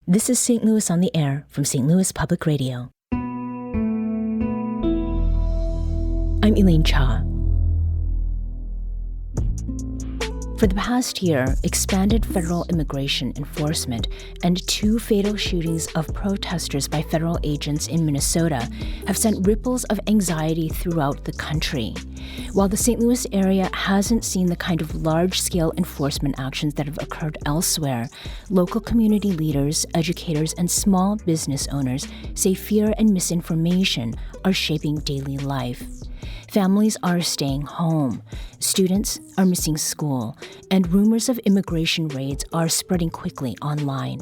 This is St. Louis on the Air from St. Louis Public Radio. I'm Elaine Cha. For the past year, expanded federal immigration enforcement and 2 fatal shootings of protesters by federal agents in Minnesota have sent ripples of anxiety throughout the country. While the St. Louis area hasn't seen the kind of large-scale enforcement actions that have occurred elsewhere, local community leaders, educators, and small business owners say fear and misinformation are shaping daily life. Families are staying home, students are missing school, and rumors of immigration raids are spreading quickly online.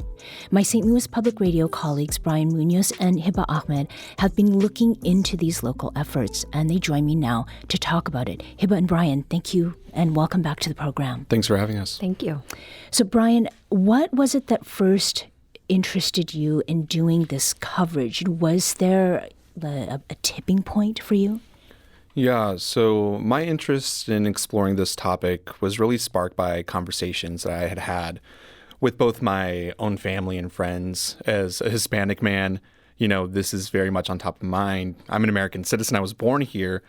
My St. Louis Public Radio colleagues Brian Munoz and Hiba Ahmad have been looking into these local efforts, and they join me now to talk about it. Hiba and Brian, thank you, and welcome back to the program. Thanks for having us. Thank you. So Brian, what was it that first interested you in doing this coverage? Was there a tipping point for you? Yeah, so my interest in exploring this topic was really sparked by conversations that I had had with both my own family and friends. As a Hispanic man, this is very much on top of mind. I'm an American citizen. I was born here.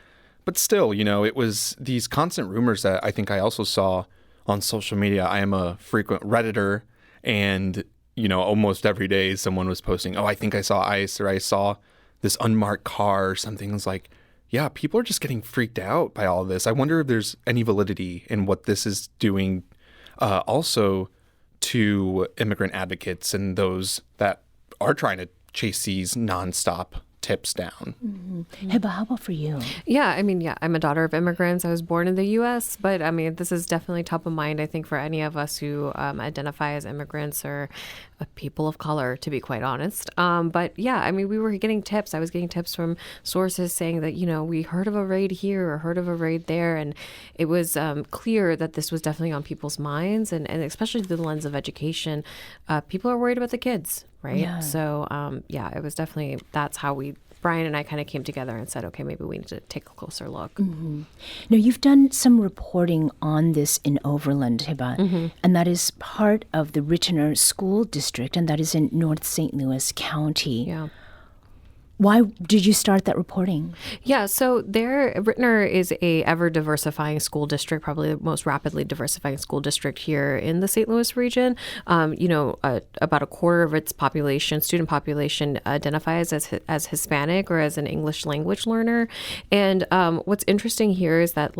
But still, it was these constant rumors that I think I also saw on social media. I am a frequent Redditor, and, almost every day someone was posting, I think I saw ICE, or I saw this unmarked car or something. It was like, yeah, people are just getting freaked out by all of this. I wonder if there's any validity in what this is doing also to immigrant advocates and those that are trying to chase these nonstop tips down. Mm-hmm. Hiba, how about for you? Yeah, I'm a daughter of immigrants. I was born in the U.S., but this is definitely top of mind, I think, for any of us who identify as immigrants or people of color, to be quite honest. But yeah, we were getting tips. I was getting tips from sources saying that, we heard of a raid here or heard of a raid there. And it was clear that this was definitely on people's minds, and especially through the lens of education. People are worried about the kids, right? Yeah. So, it was definitely, that's how Brian and I kind of came together and said, okay, maybe we need to take a closer look. Mm-hmm. Now, you've done some reporting on this in Overland, Hiba, and that is part of the Rittner School District, and that is in North St. Louis County. Yeah. Why did you start that reporting? Yeah, so Rittner is a ever-diversifying school district, probably the most rapidly diversifying school district here in the St. Louis region. About a quarter of its student population, identifies as Hispanic or as an English language learner. And what's interesting here is that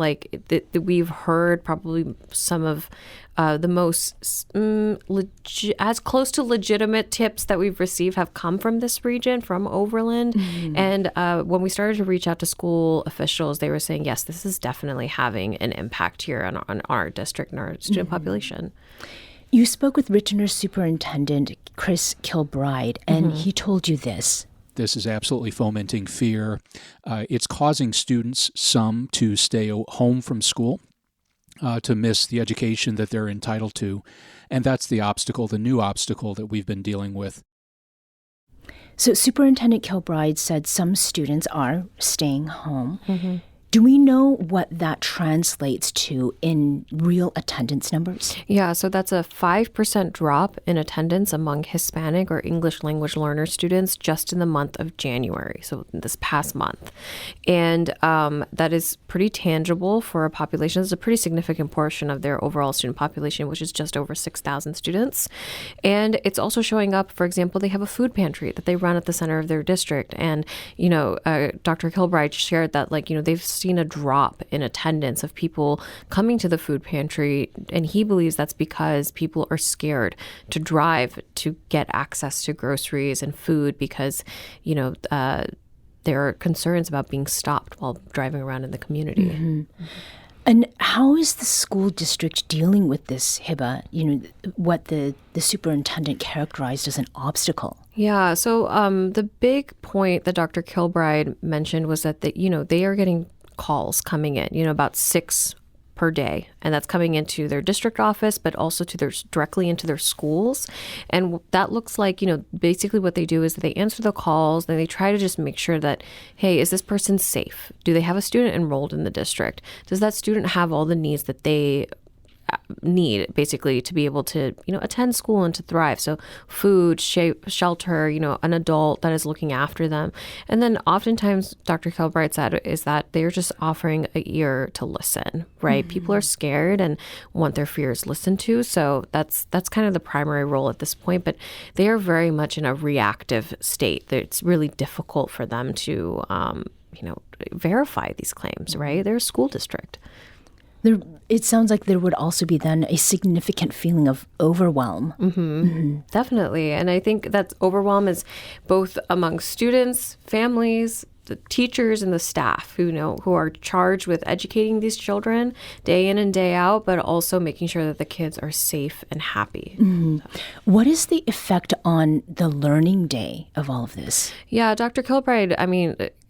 we've heard probably some of the most as close to legitimate tips that we've received have come from this region, from Overland. Mm-hmm. And when we started to reach out to school officials, they were saying, yes, this is definitely having an impact here on our district and our student population. You spoke with Rittner Superintendent Chris Kilbride, and he told you this. This is absolutely fomenting fear. It's causing students, some, to stay home from school, to miss the education that they're entitled to. And that's the new obstacle that we've been dealing with. So Superintendent Kilbride said some students are staying home. Mm-hmm. Do we know what that translates to in real attendance numbers? Yeah, so that's a 5% drop in attendance among Hispanic or English language learner students just in the month of January, so this past month. And that is pretty tangible for a population. It's a pretty significant portion of their overall student population, which is just over 6,000 students. And it's also showing up, for example, they have a food pantry that they run at the center of their district. And, Dr. Kilbride shared that, they've seen a drop in attendance of people coming to the food pantry, and he believes that's because people are scared to drive to get access to groceries and food because, there are concerns about being stopped while driving around in the community. Mm-hmm. And how is the school district dealing with this, Hiba? What the superintendent characterized as an obstacle? Yeah, so the big point that Dr. Kilbride mentioned was that they are getting calls coming in, about 6 per day. And that's coming into their district office, but also directly into their schools. And that looks like, basically what they do is that they answer the calls and they try to just make sure that, hey, is this person safe? Do they have a student enrolled in the district? Does that student have all the needs that they need basically to be able to, attend school and to thrive. So food, shelter, an adult that is looking after them. And then oftentimes Dr. Kilbride said is that they're just offering an ear to listen, right? People are scared and want their fears listened to. So that's kind of the primary role at this point, but they are very much in a reactive state. It's really difficult for them to, verify these claims, right? They're a school district. It sounds like there would also be then a significant feeling of overwhelm. Definitely. And I think that overwhelm is both among students, families, the teachers, and the staff who are charged with educating these children day in and day out, but also making sure that the kids are safe and happy. What is the effect on the learning day of all of this? Yeah, Dr. Kilbride,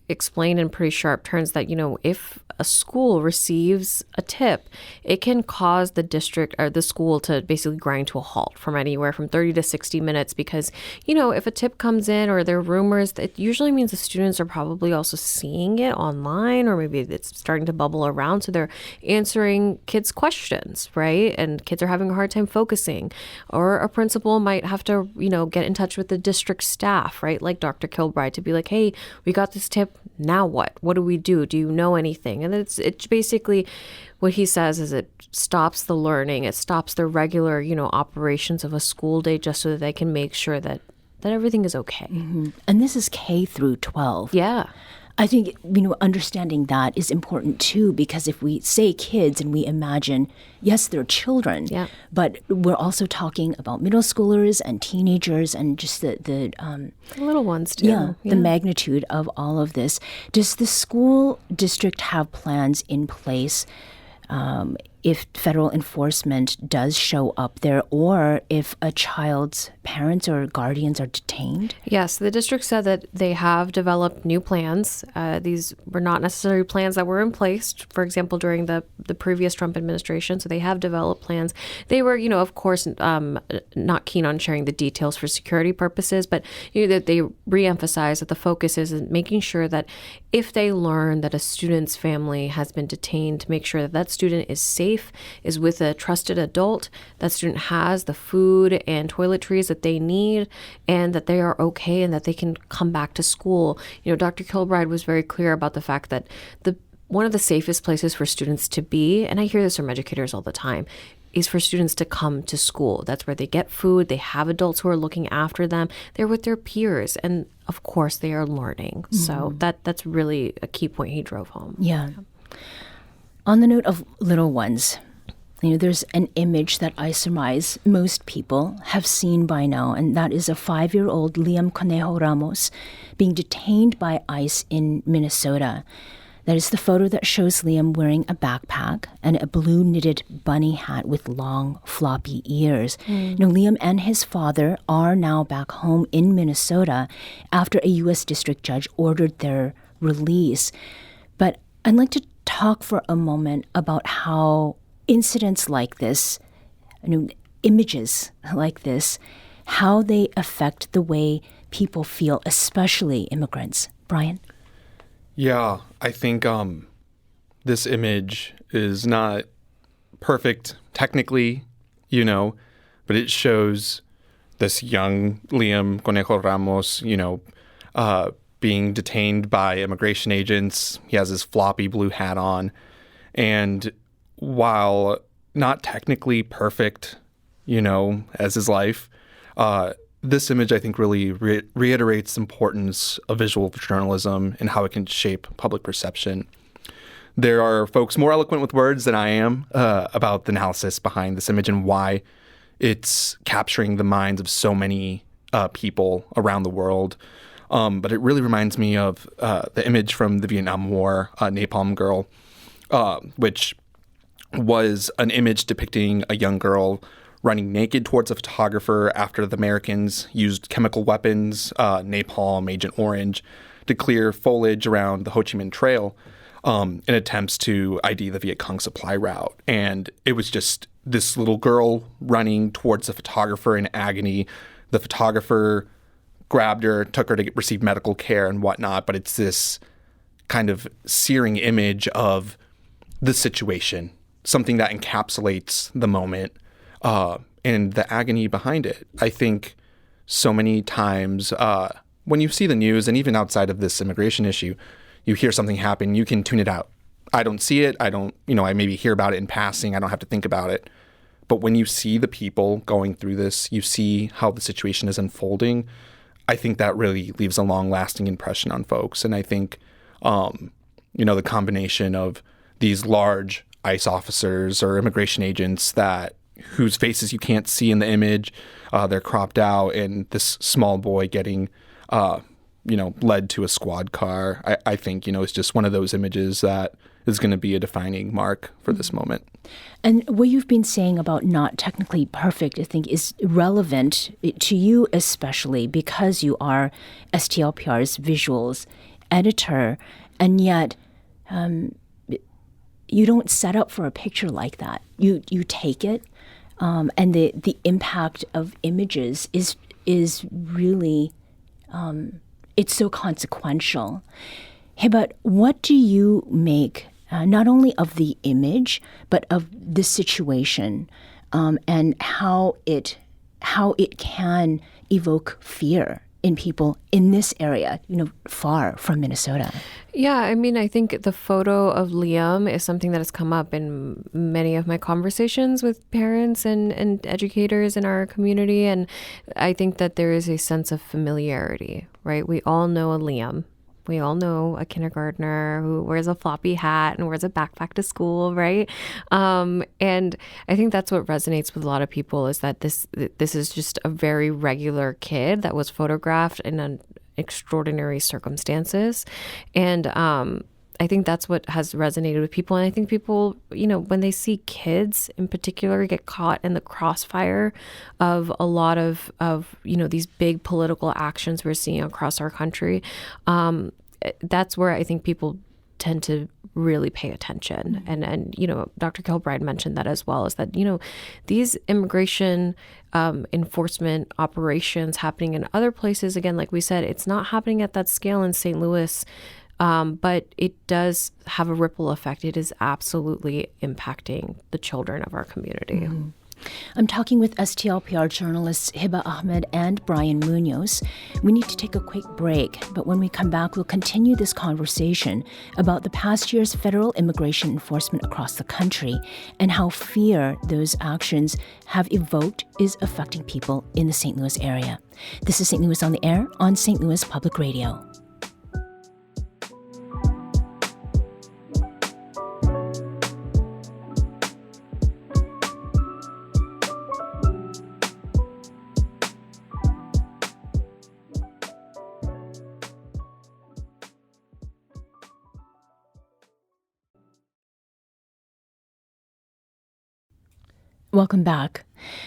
explained in pretty sharp terms that, if a school receives a tip, it can cause the district or the school to basically grind to a halt from anywhere from 30 to 60 minutes because, if a tip comes in or there are rumors, it usually means the students are probably also seeing it online or maybe it's starting to bubble around. So they're answering kids' questions, right? And kids are having a hard time focusing. Or a principal might have to, get in touch with the district staff, right? Like Dr. Kilbride to be like, hey, we got this tip. Now what? What do we do? Do you know anything? And it's basically what he says is it stops the learning. It stops the regular, operations of a school day just so that they can make sure that everything is okay. And this is K through 12. Yeah. I think, understanding that is important too, because if we say kids and we imagine, yes, they're children, but we're also talking about middle schoolers and teenagers and just the little ones too. The magnitude of all of this. Does the school district have plans in place if federal enforcement does show up there or if a child's parents or guardians are detained? Yes, the district said that they have developed new plans. These were not necessarily plans that were in place, for example, during the previous Trump administration. So they have developed plans. They were, of course, not keen on sharing the details for security purposes, but that they reemphasize that the focus is in making sure that if they learn that a student's family has been detained, to make sure that that student is safe, is with a trusted adult, that student has the food and toiletries that they need, and that they are okay and that they can come back to school. Dr. Kilbride was very clear about the fact that one of the safest places for students to be, and I hear this from educators all the time, is for students to come to school. That's where they get food, they have adults who are looking after them, they're with their peers, and of course they are learning. So that's really a key point he drove home. Yeah. On the note of little ones, there's an image that I surmise most people have seen by now, and that is a 5-year-old Liam Conejo Ramos being detained by ICE in Minnesota. That is the photo that shows Liam wearing a backpack and a blue knitted bunny hat with long, floppy ears. Liam and his father are now back home in Minnesota after a U.S. district judge ordered their release. But I'd like to talk for a moment about how incidents like this, images like this, how they affect the way people feel, especially immigrants. Brian? Yeah, I think this image is not perfect technically, but it shows this young Liam Conejo Ramos, being detained by immigration agents. He has his floppy blue hat on. And while not technically perfect, as his life, this image, I think, really reiterates the importance of visual journalism and how it can shape public perception. There are folks more eloquent with words than I am about the analysis behind this image and why it's capturing the minds of so many people around the world. But it really reminds me of the image from the Vietnam War, Napalm Girl, which was an image depicting a young girl running naked towards a photographer after the Americans used chemical weapons, napalm, Agent Orange, to clear foliage around the Ho Chi Minh Trail in attempts to ID the Viet Cong supply route. And it was just this little girl running towards the photographer in agony. The photographer grabbed her, took her to receive medical care and whatnot, but it's this kind of searing image of the situation something that encapsulates the moment and the agony behind it. I think so many times when you see the news, and even outside of this immigration issue, you hear something happen, you can tune it out. I don't see it. I maybe hear about it in passing. I don't have to think about it. But when you see the people going through this, you see how the situation is unfolding, I think that really leaves a long-lasting impression on folks. And I think, the combination of these large ICE officers or immigration agents whose faces you can't see in the image, they're cropped out, and this small boy getting, led to a squad car, I think, it's just one of those images that is going to be a defining mark for this moment. And what you've been saying about not technically perfect, I think, is relevant to you, especially because you are STLPR's visuals editor, and yet you don't set up for a picture like that. You take it, and the impact of images is really it's so consequential. Hiba, what do you make not only of the image, but of the situation and how it can evoke fear in people in this area, far from Minnesota? Yeah, I think the photo of Liam is something that has come up in many of my conversations with parents and educators in our community. And I think that there is a sense of familiarity, right? We all know a Liam. We all know a kindergartner who wears a floppy hat and wears a backpack to school, right? And I think that's what resonates with a lot of people, is that this is just a very regular kid that was photographed in extraordinary circumstances. And I think that's what has resonated with people. And I think people, when they see kids in particular get caught in the crossfire of a lot of these big political actions we're seeing across our country, that's where I think people tend to really pay attention. And Dr. Kilbride mentioned that as well, is that, these immigration enforcement operations happening in other places, again, like we said, it's not happening at that scale in St. Louis. But it does have a ripple effect. It is absolutely impacting the children of our community. Mm-hmm. I'm talking with STLPR journalists Hiba Ahmad and Brian Munoz. We need to take a quick break, but when we come back, we'll continue this conversation about the past year's federal immigration enforcement across the country and how fear those actions have evoked is affecting people in the St. Louis area. This is St. Louis on the Air on St. Louis Public Radio. Welcome back.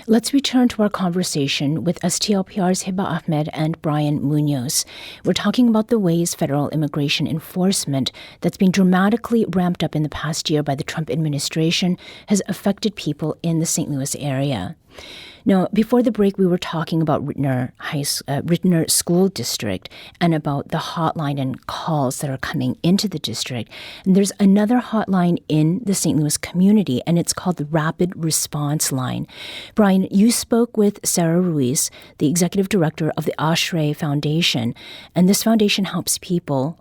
Let's return to our conversation with STLPR's Hiba Ahmed and Brian Munoz. We're talking about the ways federal immigration enforcement that's been dramatically ramped up in the past year by the Trump administration has affected people in the St. Louis area. Now, before the break, we were talking about Ritner School District and about the hotline and calls that are coming into the district. And there's another hotline in the St. Louis community, and it's called the Rapid Response Line. Brian, you spoke with Sarah Ruiz, the executive director of the Ashray Foundation, and this foundation helps support,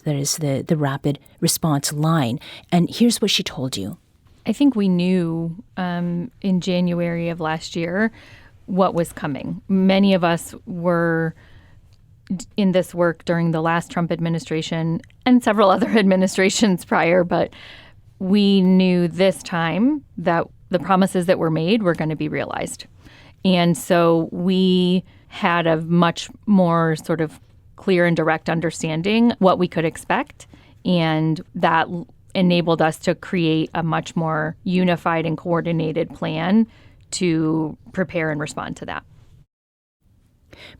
that is, the Rapid Response Line. And here's what she told you. I think we knew in January of last year what was coming. Many of us were in this work during the last Trump administration and several other administrations prior, but we knew this time that the promises that were made were going to be realized. And so we had a much more sort of clear and direct understanding what we could expect, and that enabled us to create a much more unified and coordinated plan to prepare and respond to that.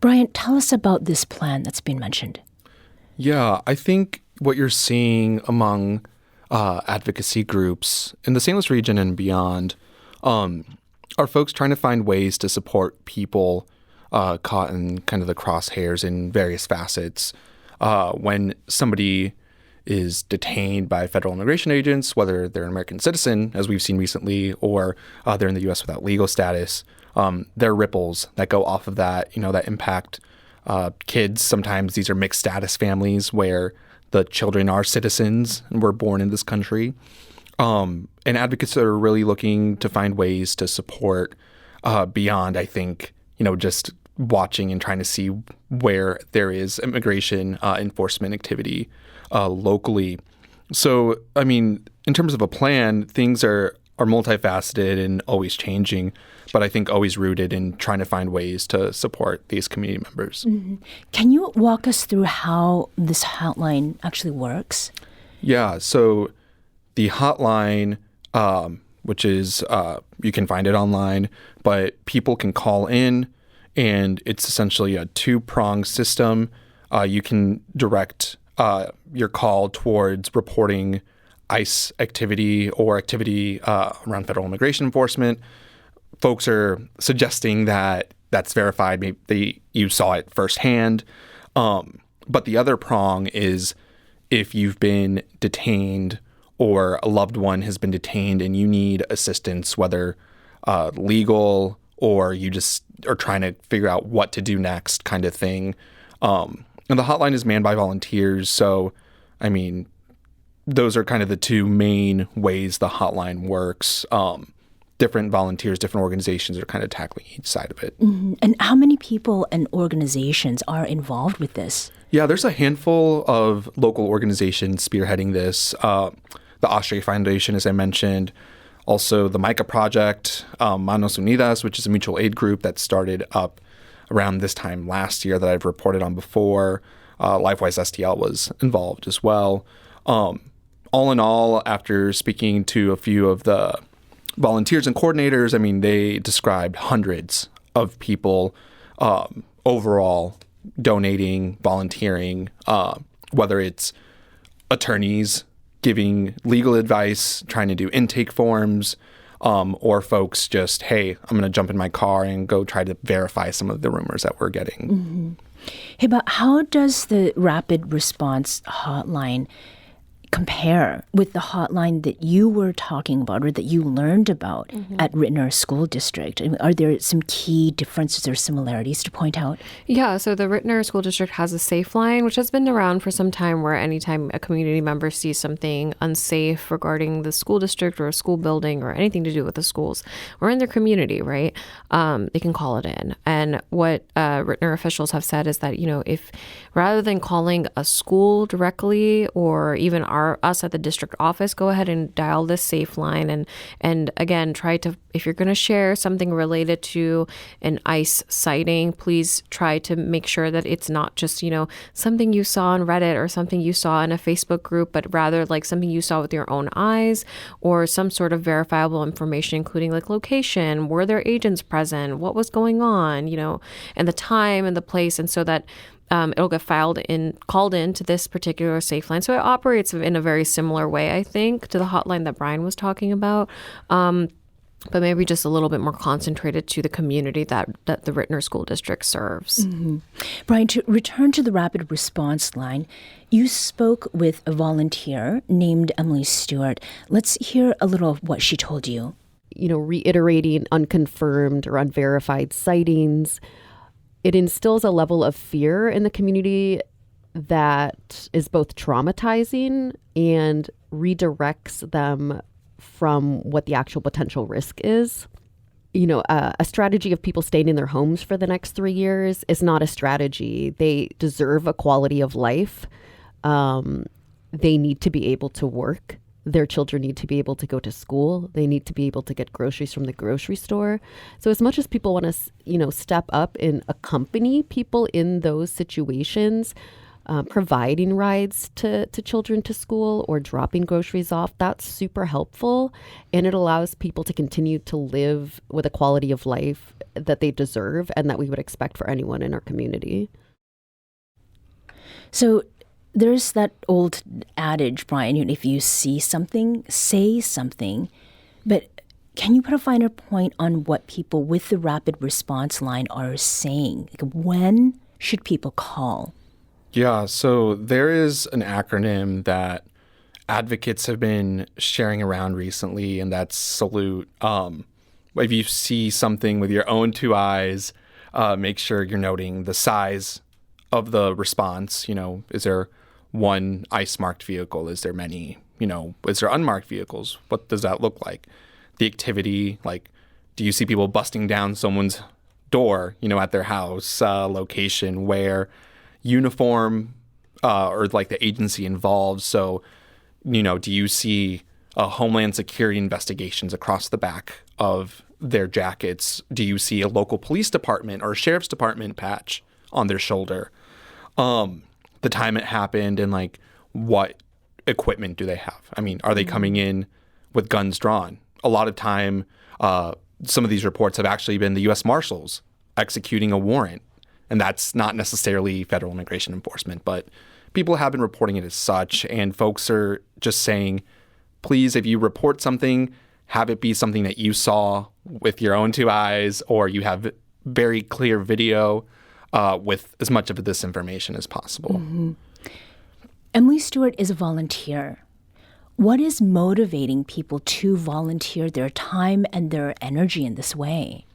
Brian, tell us about this plan that's been mentioned. Yeah, I think what you're seeing among advocacy groups in the St. Louis region and beyond are folks trying to find ways to support people caught in kind of the crosshairs in various facets. When somebody is detained by federal immigration agents, whether they're an American citizen, as we've seen recently, or they're in the U.S. without legal status, there are ripples that go off of that, that impact kids. Sometimes these are mixed status families where the children are citizens and were born in this country. And advocates are really looking to find ways to support beyond, I think, just watching and trying to see where there is immigration enforcement activity locally. So, in terms of a plan, things are multifaceted and always changing, but I think always rooted in trying to find ways to support these community members. Mm-hmm. Can you walk us through how this hotline actually works? Yeah, so the hotline, which is, you can find it online, but people can call in, and it's essentially a two-pronged system. You can direct your call towards reporting ICE activity or activity around federal immigration enforcement. Folks are suggesting that that's verified. Maybe you saw it firsthand. But the other prong is if you've been detained or a loved one has been detained and you need assistance, whether legal or you just are trying to figure out what to do next kind of thing. And the hotline is manned by volunteers. So, those are kind of the two main ways the hotline works. Different volunteers, different organizations are kind of tackling each side of it. Mm-hmm. And how many people and organizations are involved with this? Yeah, there's a handful of local organizations spearheading this. The Oshtray Foundation, as I mentioned. Also, the MICA Project, Manos Unidas, which is a mutual aid group that started up around this time last year that I've reported on before. LifeWise STL was involved as well. All in all, after speaking to a few of the volunteers and coordinators, they described hundreds of people overall donating, volunteering, whether it's attorneys giving legal advice, trying to do intake forms, or folks just, hey, I'm going to jump in my car and go try to verify some of the rumors that we're getting. Mm-hmm. Hiba, how does the rapid response hotline compare with the hotline that you were talking about or that you learned about at Rittner School District? Are there some key differences or similarities to point out? Yeah, so the Rittner School District has a safe line, which has been around for some time, where anytime a community member sees something unsafe regarding the school district or a school building or anything to do with the schools or in their community, right, they can call it in. And what Rittner officials have said is that, if rather than calling a school directly or even us at the district office, go ahead and dial this safe line and again, try to, if you're going to share something related to an ICE sighting, please try to make sure that it's not just, something you saw on Reddit or something you saw in a Facebook group, but rather like something you saw with your own eyes or some sort of verifiable information, including like location, were there agents present, what was going on, and the time and the place. And so that it'll get called in to this particular safe line. So it operates in a very similar way, I think, to the hotline that Brian was talking about, but maybe just a little bit more concentrated to the community that the Rittner School District serves. Mm-hmm. Brian, to return to the rapid response line, you spoke with a volunteer named Emily Stewart. Let's hear a little of what she told you. Reiterating unconfirmed or unverified sightings. It instills a level of fear in the community that is both traumatizing and redirects them from what the actual potential risk is. A strategy of people staying in their homes for the next 3 years is not a strategy. They deserve a quality of life. They need to be able to work. Their children need to be able to go to school. They need to be able to get groceries from the grocery store. So as much as people want to, step up and accompany people in those situations, providing rides to children to school or dropping groceries off, that's super helpful. And it allows people to continue to live with a quality of life that they deserve and that we would expect for anyone in our community. So there's that old adage, Brian, if you see something, say something. But can you put a finer point on what people with the rapid response line are saying? When should people call? Yeah, so there is an acronym that advocates have been sharing around recently, and that's SALUTE. If you see something with your own two eyes, make sure you're noting the size of the response. Is there one ICE-marked vehicle? Is there many? Is there unmarked vehicles? What does that look like? The activity, like, do you see people busting down someone's door, at their house, location, where, uniform, or like the agency involved? So, do you see Homeland Security investigations across the back of their jackets? Do you see a local police department or a sheriff's department patch on their shoulder? The time it happened, and like, what equipment do they have? I mean, are they coming in with guns drawn? A lot of time, some of these reports have actually been the U.S. Marshals executing a warrant, and that's not necessarily federal immigration enforcement, but people have been reporting it as such, and folks are just saying, please, if you report something, have it be something that you saw with your own two eyes, or you have very clear video with as much of this information as possible. Mm-hmm. Emily Stewart is a volunteer. What is motivating people to volunteer their time and their energy in this way?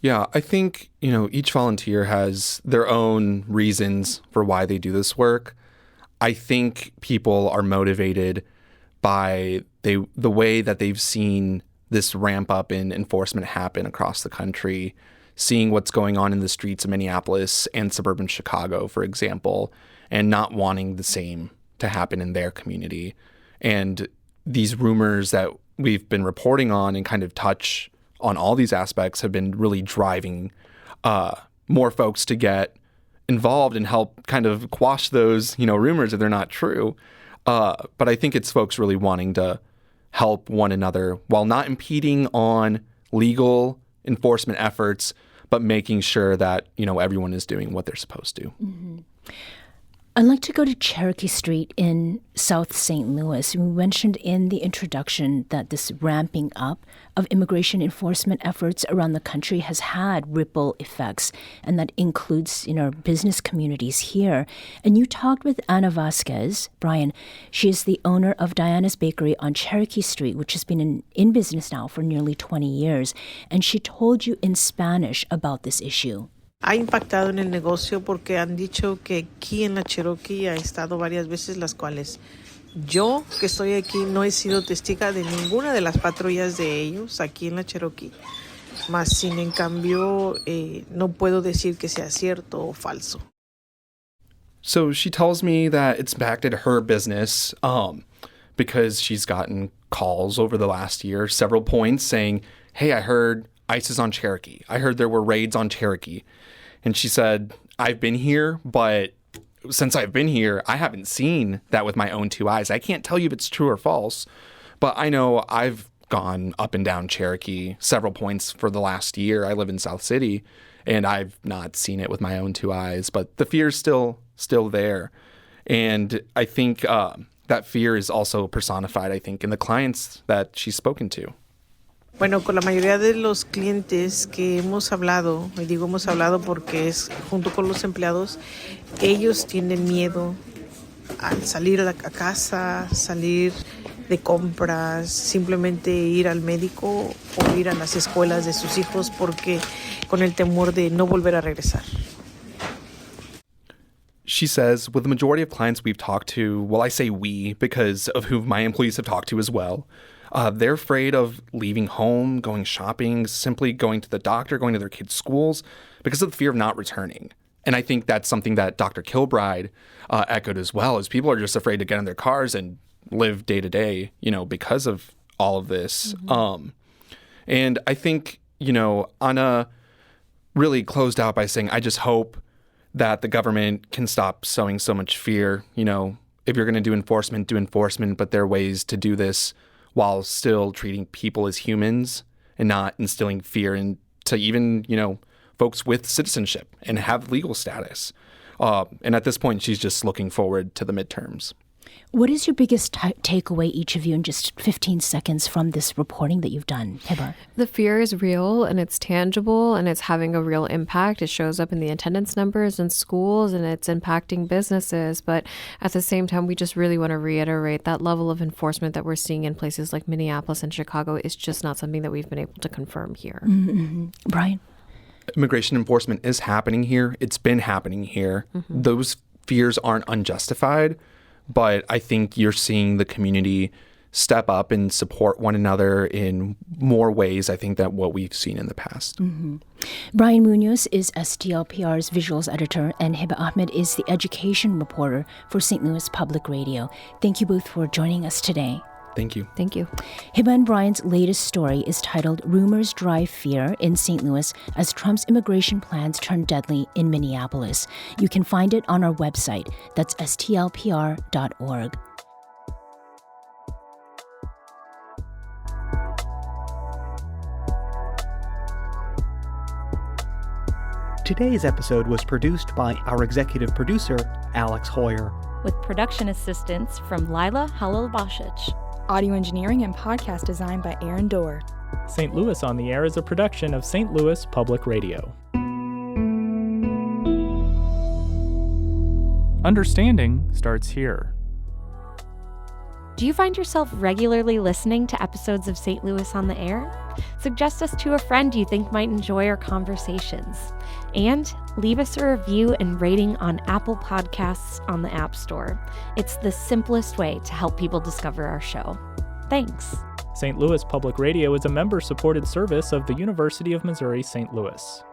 Yeah, I think, each volunteer has their own reasons for why they do this work. I think people are motivated by the way that they've seen this ramp up in enforcement happen across the country, seeing what's going on in the streets of Minneapolis and suburban Chicago, for example, and not wanting the same to happen in their community. And these rumors that we've been reporting on and kind of touch on all these aspects have been really driving more folks to get involved and help kind of quash those, rumors if they're not true. But I think it's folks really wanting to help one another while not impeding on legal enforcement efforts, but making sure that, everyone is doing what they're supposed to. Mm-hmm. I'd like to go to Cherokee Street in South St. Louis. We mentioned in the introduction that this ramping up of immigration enforcement efforts around the country has had ripple effects, and that includes in our business communities here. And you talked with Ana Vasquez, Brian. She is the owner of Diana's Bakery on Cherokee Street, which has been in business now for nearly 20 years. And she told you in Spanish about this issue. Ha impactado en el negocio porque han dicho que aquí en la Cherokee ha estado varias veces, las cuales yo que estoy aquí no he sido testiga de ninguna de las patrullas de ellos aquí en la Cherokee. Mas sin en cambio no puedo decir que sea cierto o falso. So she tells me that it's impacted her business because she's gotten calls over the last year, several points saying, hey, I heard ICE is on Cherokee. I heard there were raids on Cherokee. And she said, I've been here, but since I've been here, I haven't seen that with my own two eyes. I can't tell you if it's true or false, but I know I've gone up and down Cherokee several points for the last year. I live in South City, and I've not seen it with my own two eyes, but the fear is still there. And I think that fear is also personified, I think, in the clients that she's spoken to. Bueno, con la mayoría de los clientes que hemos hablado, y digo hemos hablado porque es junto con los empleados, ellos tienen miedo al salir a casa, salir de compras, simplemente ir al médico o ir a las escuelas de sus hijos porque con el temor de no volver a regresar. She says, with the majority of clients we've talked to, well, I say we because of who my employees have talked to as well, they're afraid of leaving home, going shopping, simply going to the doctor, going to their kids' schools because of the fear of not returning. And I think that's something that Dr. Kilbride echoed as well, is people are just afraid to get in their cars and live day to day, because of all of this. Mm-hmm. And I think, Anna really closed out by saying, I just hope that the government can stop sowing so much fear. If you're going to do enforcement, but there are ways to do this while still treating people as humans and not instilling fear into even, folks with citizenship and have legal status. And at this point, she's just looking forward to the midterms. What is your biggest takeaway, each of you, in just 15 seconds from this reporting that you've done, Hiba? The fear is real and it's tangible and it's having a real impact. It shows up in the attendance numbers in schools and it's impacting businesses. But at the same time, we just really want to reiterate that level of enforcement that we're seeing in places like Minneapolis and Chicago is just not something that we've been able to confirm here. Mm-hmm. Brian? Immigration enforcement is happening here. It's been happening here. Mm-hmm. Those fears aren't unjustified, but I think you're seeing the community step up and support one another in more ways, I think, than what we've seen in the past. Mm-hmm. Brian Munoz is STLPR's visuals editor, and Hiba Ahmad is the education reporter for St. Louis Public Radio. Thank you both for joining us today. Thank you. Thank you. Hiba and Brian's latest story is titled Rumors Drive Fear in St. Louis as Trump's immigration plans turn deadly in Minneapolis. You can find it on our website. That's STLPR.org. Today's episode was produced by our executive producer, Alex Hoyer, with production assistance from Lila Halil-Bashich. Audio engineering and podcast design by Aaron Dorr. St. Louis on the Air is a production of St. Louis Public Radio. Understanding starts here. Do you find yourself regularly listening to episodes of St. Louis on the Air? Suggest us to a friend you think might enjoy our conversations. And leave us a review and rating on Apple Podcasts on the App Store. It's the simplest way to help people discover our show. Thanks. St. Louis Public Radio is a member-supported service of the University of Missouri St. Louis.